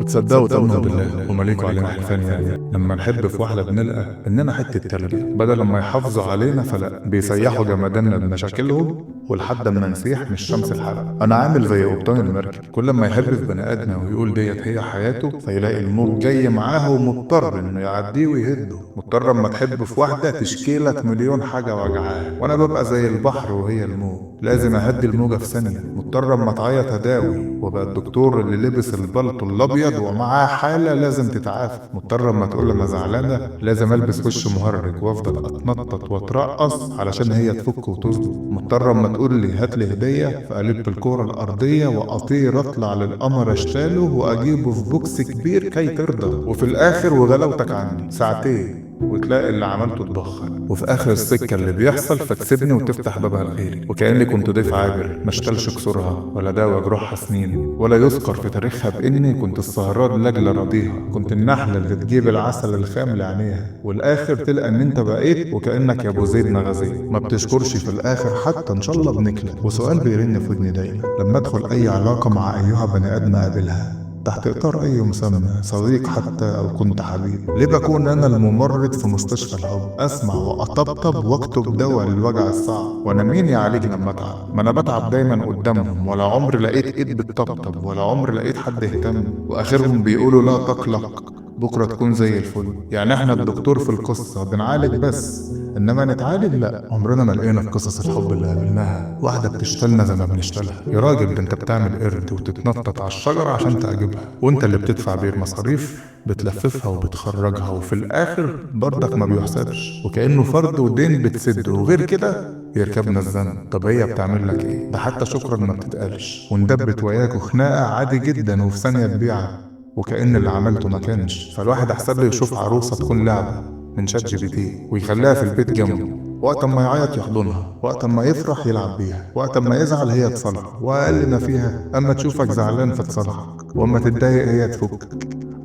وتصدقوا وتؤمنوا بالله ومليكوا علينا حلفان يعني لما نحب في واحدة بنلقى إننا حتة تلج، بدل ما يحافظوا علينا فلا بيسيحوا جمداننا بمشاكلهم، ولحد ما نسيح مش شمس الحلقة. أنا عامل زي قبطان المركب، كل ما يحب في بني آدم ويقول ديت هي حياته فيلاقي الموج جاي معاه ومضطر إنه يعديه ويهده. مضطر أما تحب في واحدة تشكيلك مليون حاجة وجعاه، وأنا ببقى زي البحر وهي الموج، لازم أهدي الموجة في ثانية. مضطر أما تعيط أداوي وبقى الدكتور اللي لبس البلطو الأبيض ومعاه حالة لازم تتعافى. مضطر أما تقول أنا زعلانة لازم ألبس وش مهرج وأفضل أتنطط وأترقص علشان هي تفك وتظبط. مضطر أما تقول لي هات لي هدية فألف الكورة الأرضية وأطير أطلع للقمر أشتاله وأجيبه في بوكس كبير كي ترضى. وفي الآخر وغلاوتك عني ساعتين وتلاقي اللي عملته اتبخر، وفي اخر السكه اللي بيحصل فتسيبني وتفتح بابها الخير، وكاني كنت ضيف عابر ما اشتلش كسورها ولا داوى جروحها سنين، ولا يذكر في تاريخها باني كنت السهران لاجل راضيها، كنت النحله اللي تجيب العسل الخام لعينيها، والاخر تلقى ان انت بقيت وكانك يا ابو زيد نغزي ما بتشكرش في الاخر حتى ان شاء الله بنكلة. وسؤال بيرن في ودني دايما لما ادخل اي علاقه مع ايها بني ادم اقابلها تحت إطار أي مسمى، صديق حتى أو كنت حبيب، ليه بكون أنا الممرض في مستشفى الحب، أسمع وأطبطب وأكتب دواء للوجع الصعب، وأنا مين يعالجني لما أتعب؟ ما أنا بتعب دايما قدامهم، ولا عمر لقيت إيد بتطبطب، ولا عمر لقيت حد يهتم، وآخرهم بيقولوا لا تقلق بكرة تكون زي الفل. يعني احنا الدكتور في القصة بنعالج بس، انما نتعالج لا. عمرنا ما لقينا في قصص الحب اللي قابلناها واحدة بتشتلنا زي ما بنشتلها. يا راجل ده انت بتعمل قرد وتتنطط على الشجرة عشان تعجبها، وانت اللي بتدفع بيه المصاريف بتلففها وبتخرجها، وفي الاخر برضك ما بيحسبش وكأنه فرض ودين بتسده، وغير كده يركبنا الذنب. طب هي بتعمل لك ايه؟ ده حتى شكرا ما بتتقالش، وندبت وياك خناقة عادي جدا وفي ثانية تبيعها وكأن اللي عملته ما كانش. فالواحد أحسن له يشوف عروسة تكون لعبة من شات جي بي تي ويخليها في البيت جنبه، وقت ما يعيط يحضنها، وقت ما يفرح يلعب بيها، وقت ما يزعل هي تصالحه، وأقل ما فيها أما تشوفك زعلان فتصالحك، وأما تتضايق هي تفكك،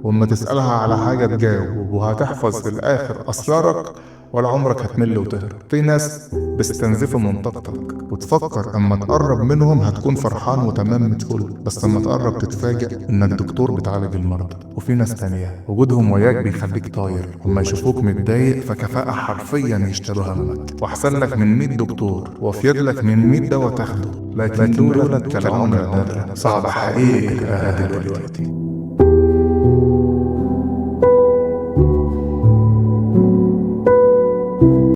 وأما تسألها على حاجة تجاوب، وهتحفظ في الآخر أسرارك ولا عمرك هتمل وتهرب. في ناس بيستنزفوا من طاقتك وتفكر اما تقرب منهم هتكون فرحان وتمام متفل، بس اما تقرب تتفاجئ انك دكتور بتعالج المرضى. وفي ناس تانية وجودهم وياك بيخليك طاير، وما يشوفوك متضايق فكفاءة حرفيا يشتروا همك، واحسن لك من 100 دكتور وافيد لك من 100 دواء تاخده، لكن دولت كالعملة النادرة صعب حقيقي تلاقيها دلوقتي.